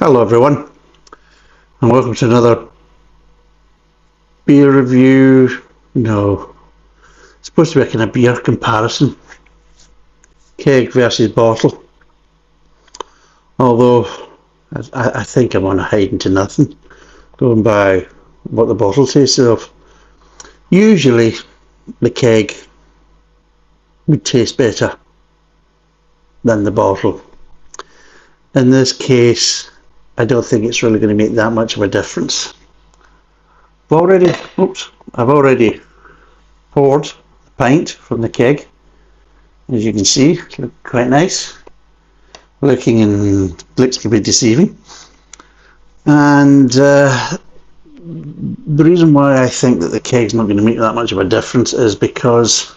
Hello everyone, and welcome to another beer review. No, it's supposed to be a kind of beer comparison, keg versus bottle. Although I think I'm on a hiding to nothing, going by what the bottle tastes of. Usually the keg would taste better than the bottle. In this case, I don't think it's really going to make that much of a difference. I've already poured a pint from the keg. As you can see, it's quite nice. Looks to be deceiving. And the reason why I think that the keg's not going to make that much of a difference is because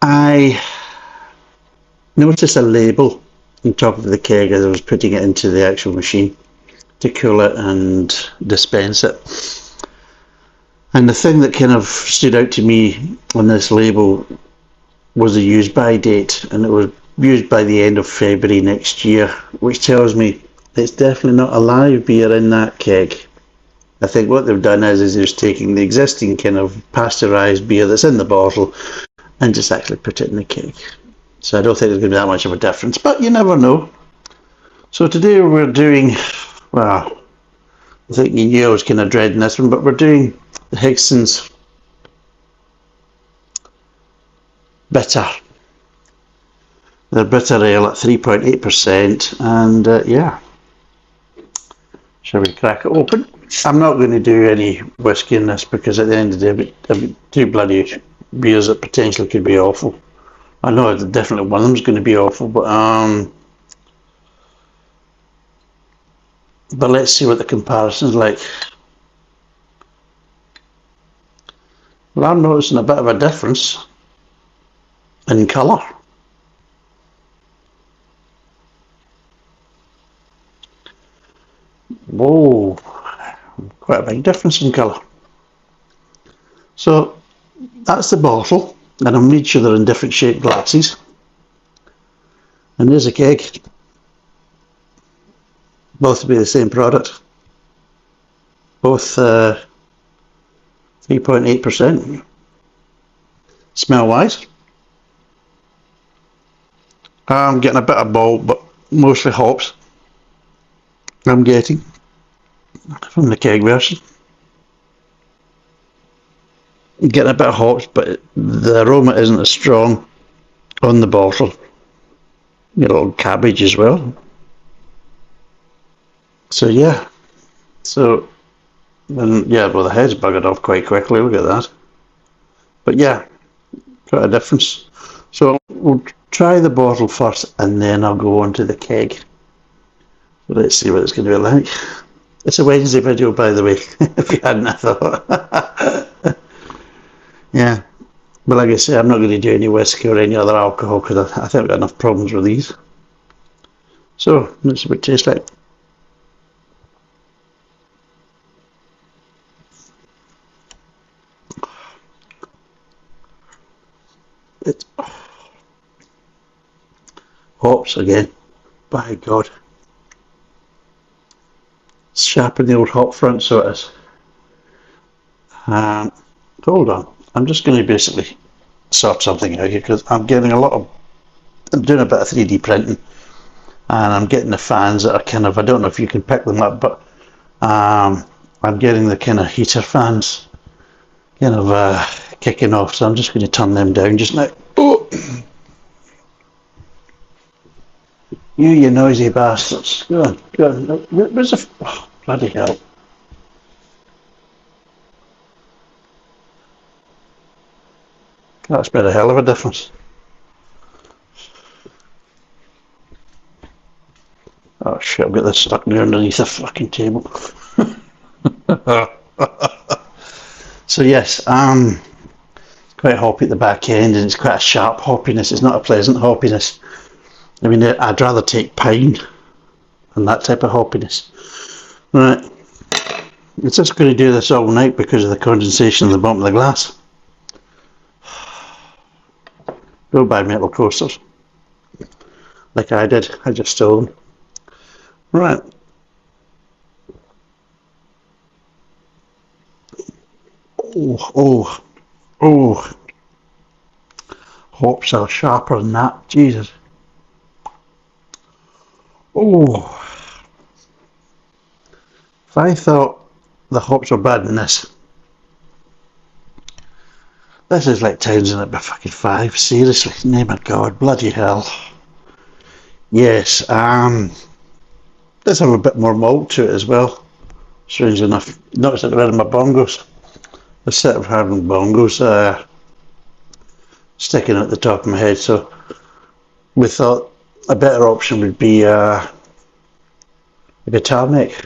I noticed a label on top of the keg as I was putting it into the actual machine to cool it and dispense it. And the thing that kind of stood out to me on this label was the use by date, and it was used by the end of February next year, which tells me it's definitely not a live beer in that keg. I think what they've done is they're just taking the existing kind of pasteurised beer that's in the bottle and just actually put it in the keg. So I don't think there's going to be that much of a difference, but you never know. So today we're doing, well, I think you knew I was kind of dreading this one, but we're doing the Higson's Bitter. They're bitter ale at 3.8%, and yeah. Shall we crack it open? I'm not going to do any whiskey in this because at the end of the day, I've got two bloody beers that potentially could be awful. I know definitely one of them is going to be awful, but let's see what the comparison's like. Well, I'm noticing a bit of a difference in colour. Whoa, quite a big difference in colour. So that's the bottle, and I'm made sure they're in different shaped glasses. And there's a keg. Both to be the same product. Both 3.8%. Smell wise, I'm getting a bit of malt, but mostly hops. I'm getting from the keg version. Getting a bit of hops, but the aroma isn't as strong on the bottle. Get a little cabbage as well. So yeah. So and yeah, well the head's buggered off quite quickly, look at that. But yeah, quite a difference. So we'll try the bottle first and then I'll go on to the keg. So let's see what it's going to be like. It's a Wednesday video, by the way, if you hadn't thought. Yeah, but like I say, I'm not going to do any whiskey or any other alcohol because I think I've got enough problems with these. So let's see what it tastes like. It's hops again, by God. Sharp in the old hop front, so it is. Hold on, I'm just going to basically sort something out here because I'm doing a bit of 3D printing, and I'm getting the fans that are kind of, I don't know if you can pick them up, but I'm getting the kind of heater fans kind of kicking off, so I'm just going to turn them down just now. Oh! You noisy bastards. Go on. Where's the... Oh, bloody hell. That's been a hell of a difference. Oh shit, I've got this stuck there underneath the fucking table. So yes, it's quite hoppy at the back end and it's quite a sharp hoppiness. It's not a pleasant hoppiness. I mean, I'd rather take pine than that type of hoppiness. Right, it's just going to do this all night because of the condensation in the bottom of the glass. Go buy metal coasters, like I did. I just stole them. Right. Oh, oh, oh. Hops are sharper than that. Jesus. Oh. If I thought the hops were bad in this, this is like Townsend at fucking 5. Seriously. Name of God. Bloody hell. Yes. Does have a bit more malt to it as well. Strange enough. Notice that rid of my bongos. Instead of having bongos sticking at the top of my head, so we thought a better option would be a guitar neck.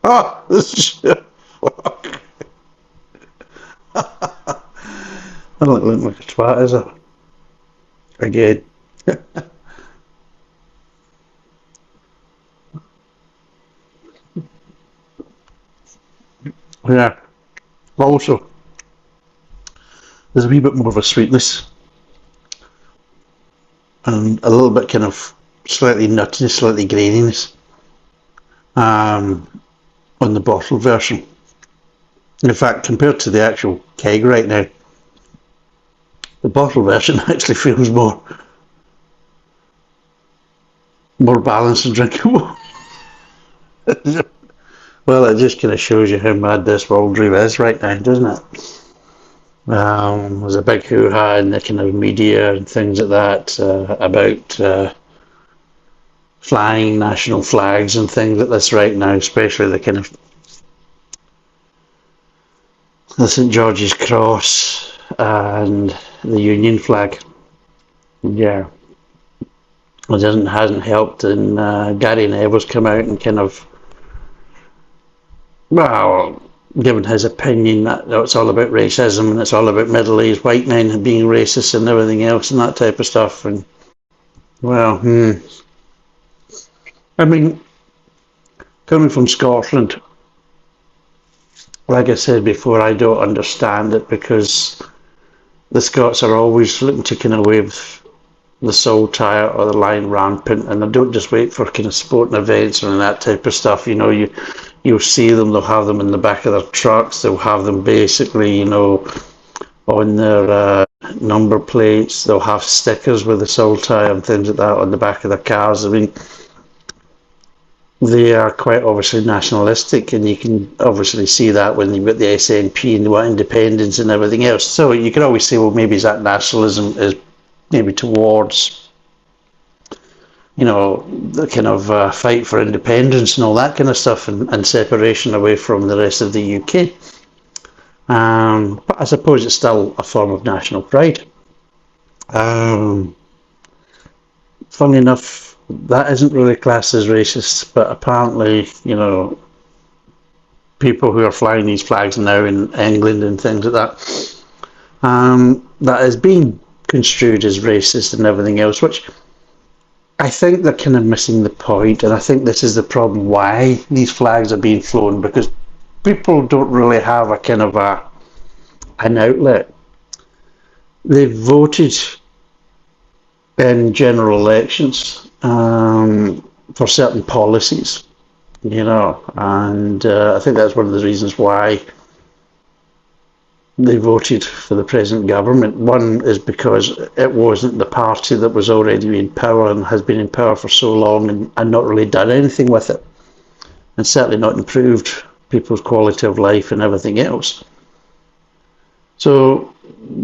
Oh, this is fuck. I don't look like a twat, is it? Again. Yeah. Also, there's a wee bit more of a sweetness and a little bit kind of slightly nuttiness, slightly graininess on the bottle version. In fact, compared to the actual keg right now, the bottle version actually feels more balanced and drinkable. Well, it just kind of shows you how mad this world really is right now, doesn't it? There's a big hoo-ha in the kind of media and things like that about flying national flags and things like this right now, especially the kind of the St George's Cross and the Union flag. Yeah, it hasn't helped, and Gary Neville's come out and kind of, well, given his opinion that it's all about racism and it's all about middle-aged white men being racist and everything else and that type of stuff. And well, I mean, coming from Scotland, like I said before, I don't understand it because the Scots are always looking to kind of wave the soul tire or the line rampant, and they don't just wait for kind of sporting events and that type of stuff. You know, you'll see them, they'll have them in the back of their trucks, they'll have them basically, you know, on their number plates, they'll have stickers with the soul tire and things like that on the back of their cars. I mean, they are quite obviously nationalistic, and you can obviously see that when you've got the SNP and they want independence and everything else. So you can always say, well, maybe that nationalism is maybe towards, you know, the kind of fight for independence and all that kind of stuff, and separation away from the rest of the UK. But I suppose it's still a form of national pride. Funnily enough, that isn't really classed as racist, but apparently, you know, people who are flying these flags now in England and things like that, that is being construed as racist and everything else, which I think they're kind of missing the point, and I think this is the problem why these flags are being flown, because people don't really have a kind of an outlet. They've voted in general elections for certain policies, you know, and I think that's one of the reasons why they voted for the present government. One is because it wasn't the party that was already in power and has been in power for so long and not really done anything with it, and certainly not improved people's quality of life and everything else. So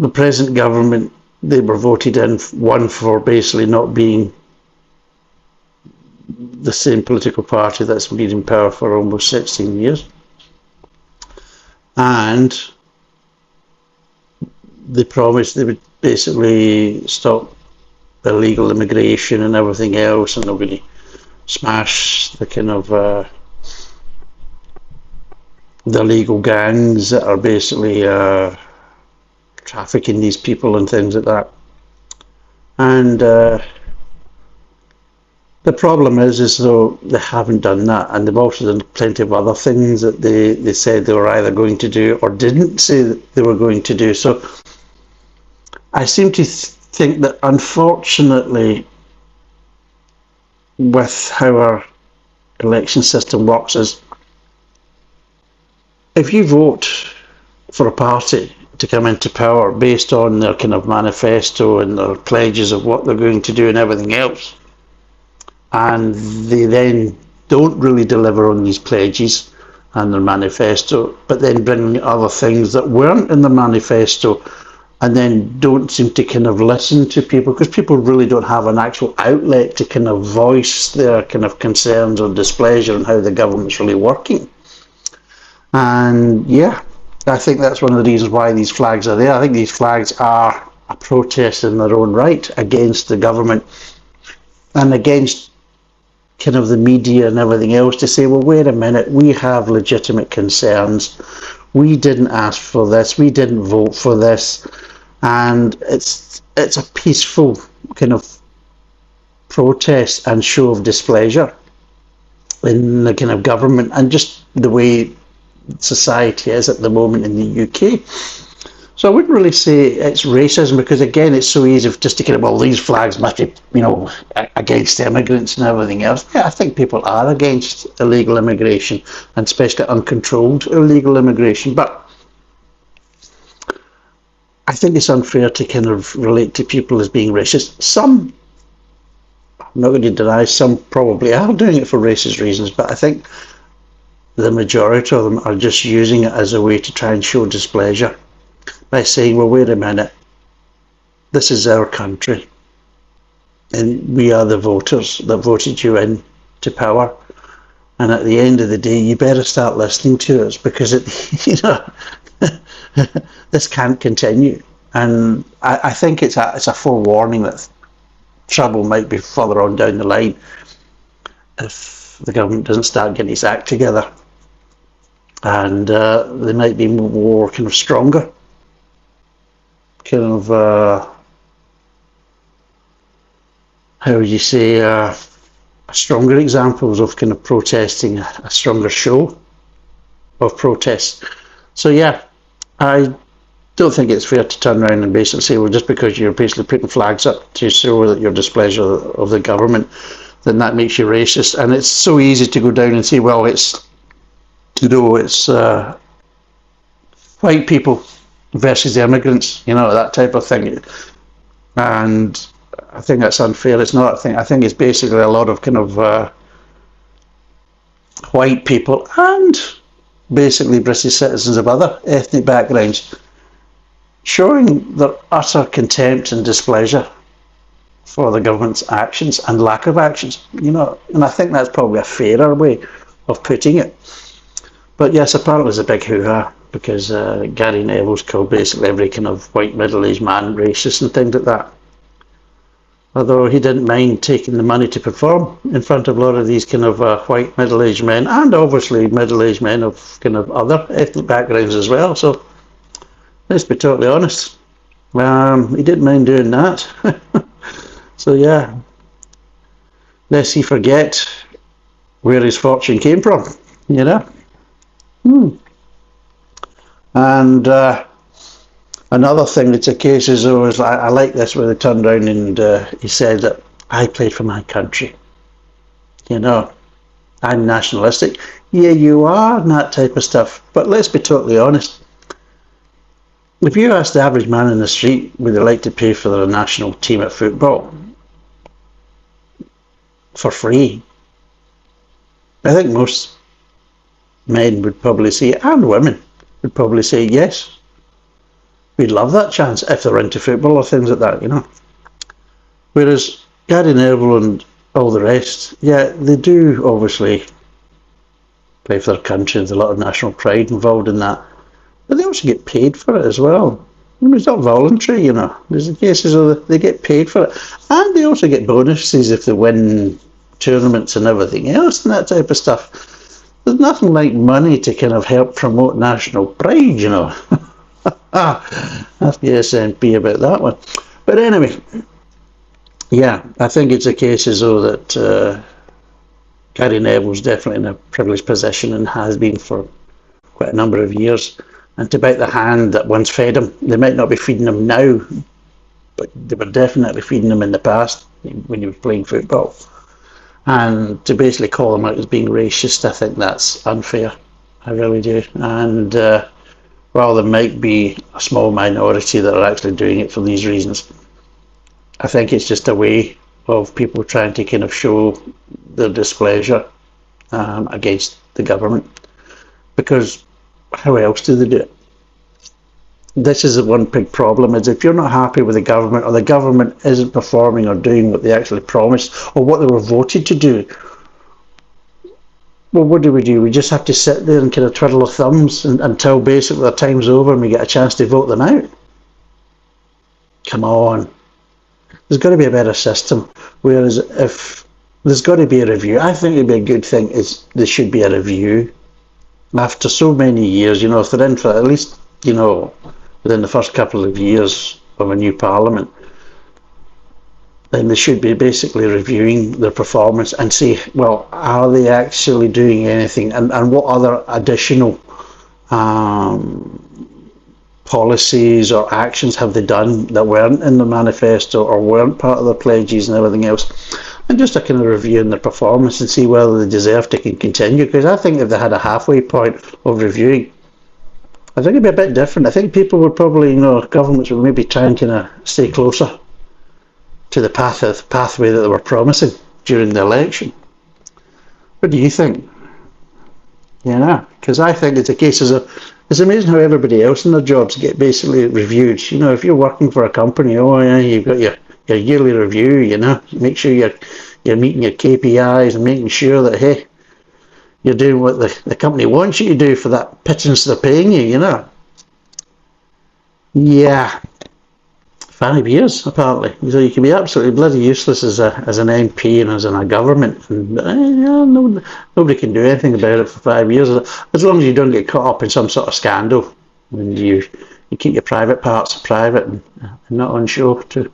the present government, they were voted in, one, for basically not being the same political party that's been in power for almost 16 years, and they promised they would basically stop illegal immigration and everything else, and they're going to smash the kind of the illegal gangs that are basically trafficking these people and things like that. And the problem is though they haven't done that, and they've also done plenty of other things that they said they were either going to do or didn't say that they were going to do. So I seem to think that, unfortunately, with how our election system works is, if you vote for a party to come into power based on their kind of manifesto and their pledges of what they're going to do and everything else, and they then don't really deliver on these pledges and their manifesto, but then bring other things that weren't in the manifesto, and then don't seem to kind of listen to people, because people really don't have an actual outlet to kind of voice their kind of concerns or displeasure on how the government's really working. And yeah, I think that's one of the reasons why these flags are there. I think these flags are a protest in their own right against the government and against kind of the media and everything else, to say, well, wait a minute, we have legitimate concerns. We didn't ask for this. We didn't vote for this. And it's a peaceful kind of protest and show of displeasure in the kind of government and just the way society is at the moment in the UK. So I wouldn't really say it's racism, because again, it's so easy just to kind of, well, these flags must be, against immigrants and everything else. Yeah, I think people are against illegal immigration, and especially uncontrolled illegal immigration. But I think it's unfair to kind of relate to people as being racist. Some, I'm not going to deny, some probably are doing it for racist reasons, but I think the majority of them are just using it as a way to try and show displeasure by saying, well, wait a minute, this is our country and we are the voters that voted you in to power, and at the end of the day you better start listening to us, because this can't continue. And I think it's a forewarning that trouble might be further on down the line if the government doesn't start getting its act together, and they might be more kind of stronger, kind of how would you say, stronger examples of kind of protesting, a stronger show of protest. So yeah, I don't think it's fair to turn around and basically say, well, just because you're basically putting flags up to show that your displeasure of the government, then that makes you racist. And it's so easy to go down and say, well, it's white people versus the immigrants, that type of thing. And I think that's unfair. It's not. I think it's basically a lot of kind of white people and basically British citizens of other ethnic backgrounds showing their utter contempt and displeasure for the government's actions and lack of actions, and I think that's probably a fairer way of putting it. But yes, apparently there's a big hoo-ha because Gary Neville's called basically every kind of white middle-aged man racist and things like that. Although he didn't mind taking the money to perform in front of a lot of these kind of white middle-aged men, and obviously middle-aged men of kind of other ethnic backgrounds as well. So let's be totally honest, he didn't mind doing that. So yeah, lest he forget where his fortune came from, And another thing that's a case is, I like this where they turned around and he said that I played for my country. I'm nationalistic. Yeah, you are, and that type of stuff. But let's be totally honest. If you ask the average man in the street, would they like to pay for their national team at football for free? I think most men would probably say, and women would probably say, yes, we'd love that chance if they're into football or things like that, Whereas Gary Neville and all the rest, yeah, they do obviously play for their country. There's a lot of national pride involved in that. But they also get paid for it as well. It's not voluntary, There's cases where they get paid for it. And they also get bonuses if they win tournaments and everything else and that type of stuff. There's nothing like money to kind of help promote national pride, Ask the SNP about that one. But anyway, yeah, I think it's a case as though that Gary Neville's definitely in a privileged position and has been for quite a number of years. And to bite the hand that once fed him, they might not be feeding him now, but they were definitely feeding him in the past when he was playing football. And to basically call them out as being racist, I think that's unfair. I really do. And while there might be a small minority that are actually doing it for these reasons, I think it's just a way of people trying to kind of show their displeasure against the government. Because how else do they do it? This is the one big problem, is if you're not happy with the government, or the government isn't performing or doing what they actually promised or what they were voted to do, well, what do? We just have to sit there and kind of twiddle our thumbs until basically their time's over and we get a chance to vote them out? Come on. There's got to be a better system. Whereas if there's got to be a review, I think it'd be a good thing is there should be a review after so many years. If they're in for at least, within the first couple of years of a new parliament, then they should be basically reviewing their performance and see, well, are they actually doing anything, and what other additional policies or actions have they done that weren't in the manifesto or weren't part of their pledges and everything else, and just a kind of reviewing their performance and see whether they deserve to continue. Because I think if they had a halfway point of reviewing, I think it'd be a bit different. I think people would probably, governments would maybe try and kind of stay closer to the pathway that they were promising during the election. What do you think? Because I think it's a case it's amazing how everybody else in their jobs get basically reviewed. If you're working for a company, you've got your yearly review. Make sure you're meeting your KPIs and making sure that, hey, you're doing what the company wants you to do for that pittance they're paying you. Yeah. 5 years, apparently. So you can be absolutely bloody useless as an MP and as in a government, and nobody can do anything about it for 5 years, as long as you don't get caught up in some sort of scandal, and you keep your private parts private and not on show to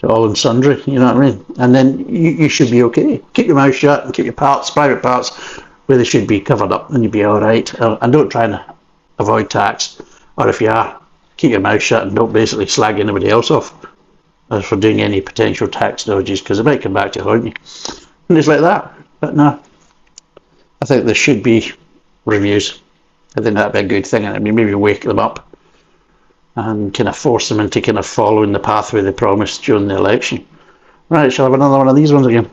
all and sundry. You know what I mean? And then you should be okay. Keep your mouth shut and keep your private parts, where they should be, covered up, and you'll be all right. And don't try and avoid tax, or if you are, keep your mouth shut and don't basically slag anybody else off as for doing any potential tax dodges, because it might come back to haunt you. And it's like that. But no, I think there should be reviews. I think that'd be a good thing. I mean, maybe wake them up and kind of force them into kind of following the pathway they promised during the election. Right, shall I have another one of these ones again?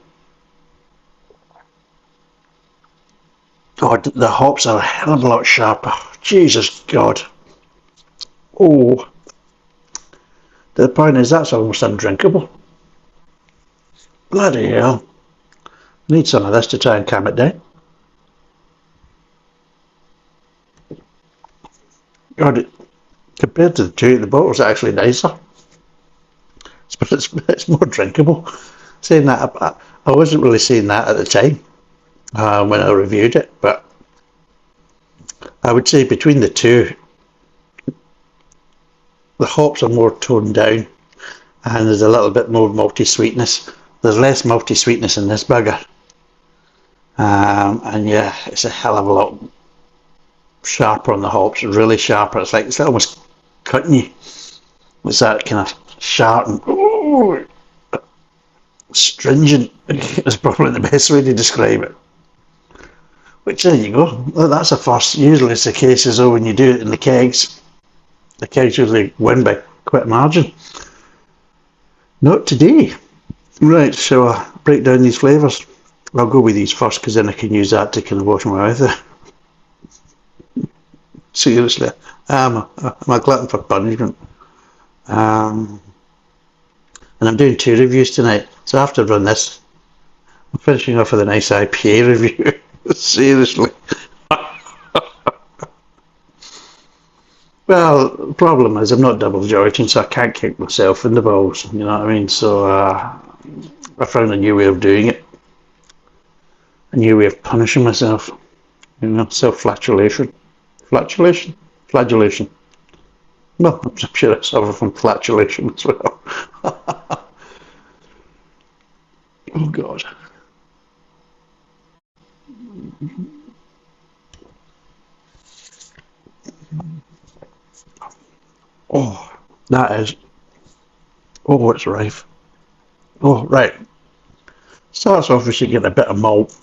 God, the hops are a hell of a lot sharper. Jesus God. Oh, the point is that's almost undrinkable. Bloody hell. I need some of this to try and calm it down. God, compared to the two, the bottle's actually nicer. But it's more drinkable. Saying that, I wasn't really saying that at the time when I reviewed it, but I would say between the two, the hops are more toned down and there's a little bit more malty sweetness. There's less malty sweetness in this bugger. And yeah, it's a hell of a lot sharper on the hops, really sharper. It's almost cutting you. It's that kind of sharp and stringent is probably the best way to describe it. Which, there you go. That's a first. Usually it's the case as though when you do it in the kegs usually win by quite a margin. Not today. Right, so I'll break down these flavours. I'll go with these first because then I can use that to kind of wash my mouth. Seriously, I'm a glutton for punishment. And I'm doing 2 reviews tonight, so after I've run this, I'm finishing off with a nice IPA review. Seriously. Well, the problem is I'm not double jointing, so I can't kick myself in the balls, you know what I mean? So I found a new way of doing it. A new way of punishing myself. Self-flatulation. Flagellation. Well, I'm sure I suffer from flatulation as well. Oh, God. Oh, that is. Oh, it's rife. Oh, right. Starts off with you get a bit of malt.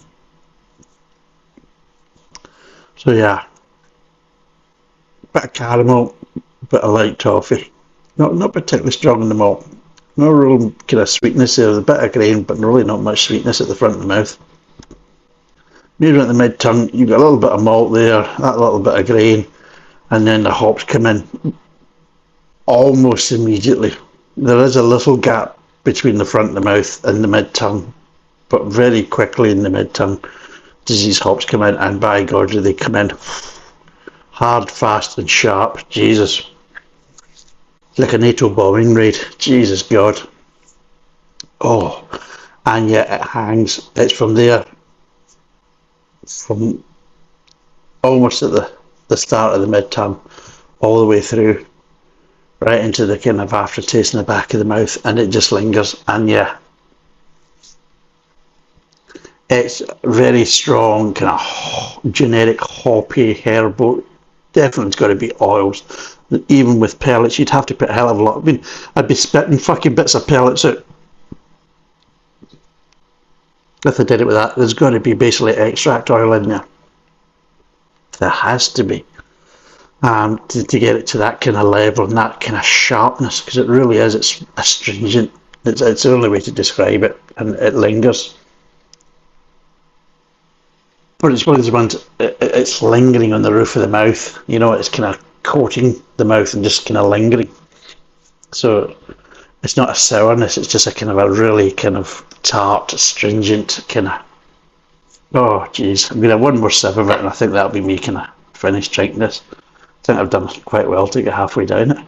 So yeah, bit of caramel, bit of light toffee. Not particularly strong in the malt. No real kind of sweetness there. There's a bit of grain, but really not much sweetness at the front of the mouth. Maybe at the mid tongue, you've got a little bit of malt there, that little bit of grain, and then the hops come in almost immediately. There is a little gap between the front of the mouth and the mid tongue, but very quickly in the mid tongue does these hops come in, and by God do they come in hard, fast and sharp. Jesus. Like a NATO bombing raid. Jesus God. Oh, and yet it hangs. It's from there, from almost at the start of the mid tongue, all the way through, right into the kind of aftertaste in the back of the mouth, and it just lingers. And yeah, it's very strong, kind of generic hoppy herbal. Definitely it's got to be oils. Even with pellets, you'd have to put a hell of a lot. I mean, I'd be spitting fucking bits of pellets out if I did it with that. There's got to be basically extract oil in there. There has to be. To get it to that kind of level and that kind of sharpness, because it really is. It's astringent. It's the only way to describe it, and it lingers. But it's one of those ones. It's lingering on the roof of the mouth. You know, it's kind of coating the mouth and just kind of lingering. So it's not a sourness. It's just a kind of a really kind of tart, astringent kind of. Oh, jeez. I'm gonna have one more sip of it, and I think that'll be me kind of finished drinking this. I think I've done quite well to get halfway down it.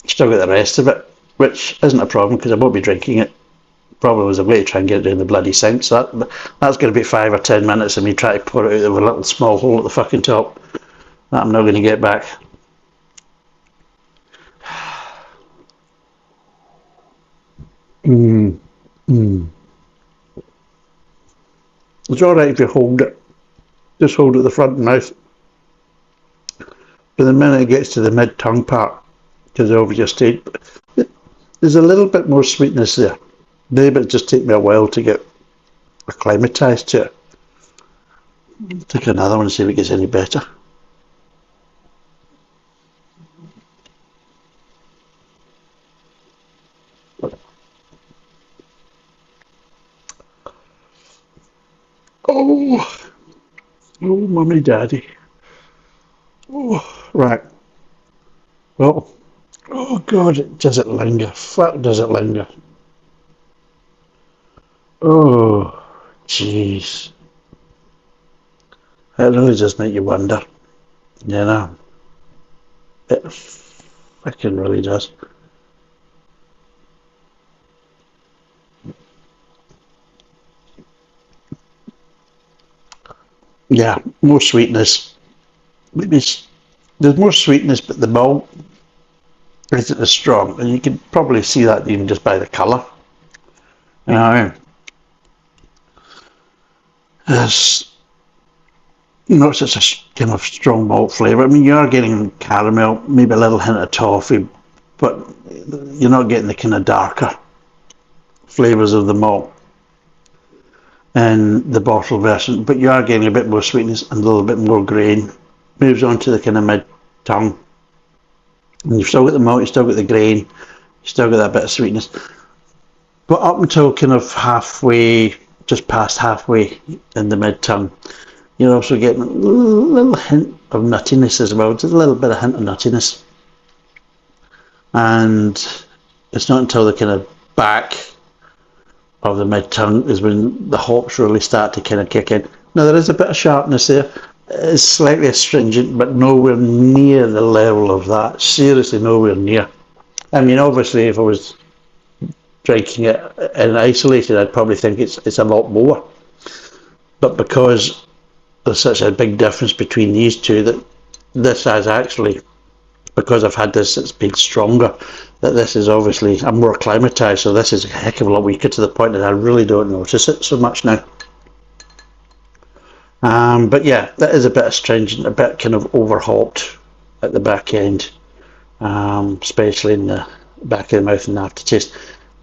Still got the rest of it, which isn't a problem because I won't be drinking it. Problem was I'm going to try and get it down the bloody sink, so that's going to be 5 or 10 minutes of me trying to pour it out of a little small hole at the fucking top that I'm not going to get back. It's alright if you hold it. Just hold it at the front of the mouth. But the minute it gets to the mid-tongue part, because over your state, there's a little bit more sweetness there. Maybe it just take me a while to get acclimatised to it. Take another one and see if it gets any better. Oh, mummy, daddy. Oh, right. Well, oh God, does it linger? Fuck, does it linger? Oh, jeez. It really does make you wonder. You know, it fucking really does. Yeah, more sweetness. Maybe there's more sweetness, but the malt isn't as strong, and you can probably see that even just by the colour. You know, there's not such a kind of strong malt flavour. I mean, you are getting caramel, maybe a little hint of toffee, but you're not getting the kind of darker flavours of the malt in the bottle version, but you are getting a bit more sweetness and a little bit more grain. Moves on to the kind of mid-tongue. And you've still got the malt, you've still got the grain, you've still got that bit of sweetness. But up until kind of halfway, just past halfway in the mid-tongue, you're also getting a little hint of nuttiness as well, just a little bit of hint of nuttiness. And it's not until the kind of back of the mid-tongue is when the hops really start to kind of kick in. Now there is a bit of sharpness there. It's slightly astringent, but nowhere near the level of that. Seriously, nowhere near. I mean, obviously, if I was drinking it in isolated, I'd probably think it's a lot more. But because there's such a big difference between these two, that this has actually, because I've had this, it's been stronger. That this is obviously, I'm more acclimatised, so this is a heck of a lot weaker to the point that I really don't notice it so much now. But yeah, that is a bit astringent, a bit kind of over-hopped at the back end, especially in the back of the mouth and aftertaste.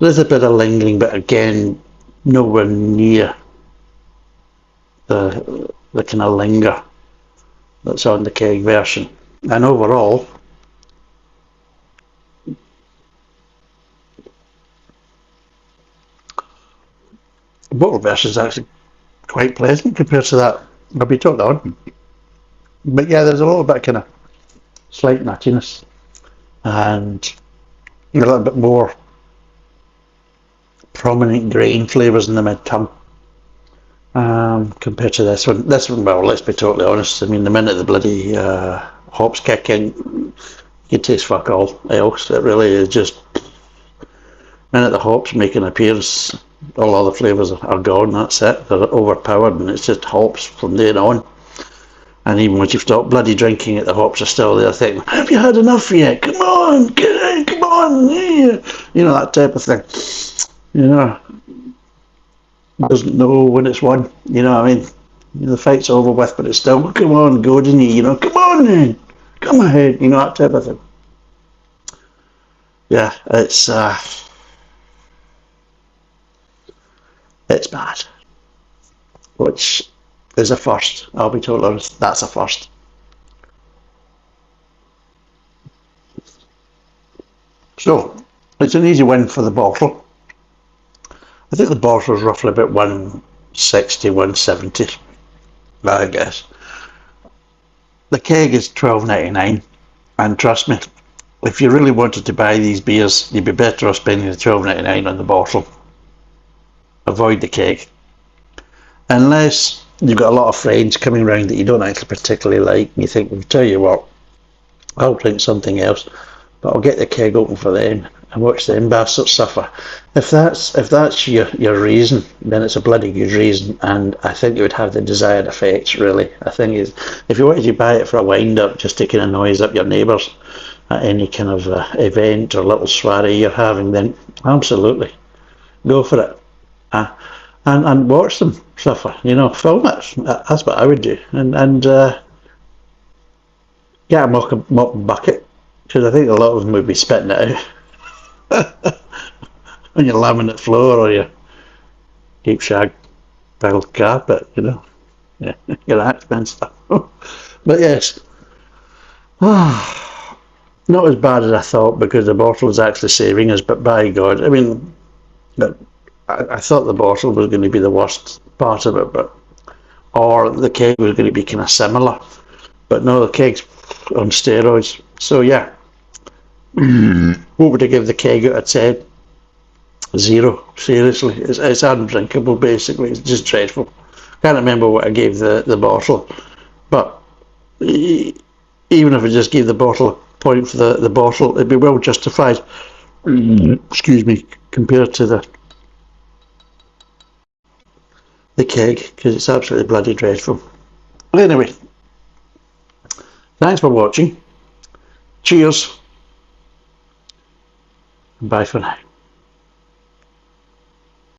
There's a bit of lingering, but again, nowhere near the kind of linger that's on the keg version. And overall, the bottle version is actually quite pleasant compared to that. I'll be totally honest. But yeah, there's a little bit of kind of slight nuttiness and a little bit more prominent grain flavours in the mid-tongue compared to this one. This one, well, let's be totally honest, I mean, the minute the bloody hops kick in, you taste fuck all else. It really is just, the minute the hops make an appearance, all other flavours are gone, that's it. They're overpowered and it's just hops from then on. And even once you've stopped bloody drinking it, the hops are still there thinking, have you had enough yet? Come on, get in, come on, yeah. You know, that type of thing. You know, doesn't know when it's won, you know what I mean? You know, the fight's over with, but it's still, come on, go to me, you know, come on then, come ahead, you know, that type of thing. Yeah, it's bad, which is a first. I'll be totally honest, that's a first. So, it's an easy win for the bottle. I think the bottle is roughly about 160, 170, I guess. The keg is $12.99, and trust me, if you really wanted to buy these beers, you'd be better off spending the $12.99 on the bottle. Avoid the keg. Unless you've got a lot of friends coming around that you don't actually particularly like, and you think, well, tell you what, I'll drink something else, but I'll get the keg open for them and watch them bastards suffer. If that's your reason, then it's a bloody good reason, and I think it would have the desired effects, really. I think if you wanted to buy it for a wind-up, just to kind of noise up your neighbours at any kind of event or little soiree you're having, then absolutely, go for it. And watch them suffer, you know, film it. That's what I would do. And get a mop and bucket, because I think a lot of them would be spitting it out on your laminate floor or your deep shag tiled carpet, you know. Yeah, your accent stuff. But yes, not as bad as I thought, because the bottle is actually saving us, but by God, I mean, I thought the bottle was going to be the worst part of it, or the keg was going to be kind of similar, but no, the keg's on steroids. So yeah, what would I give the keg out of 10? 0. Seriously, it's undrinkable. Basically, it's just dreadful. Can't remember what I gave the bottle, but even if I just gave the bottle a point for the bottle, it'd be well justified. Excuse me, compared to the keg, because it's absolutely bloody dreadful. Anyway, thanks for watching. Cheers. Bye for now.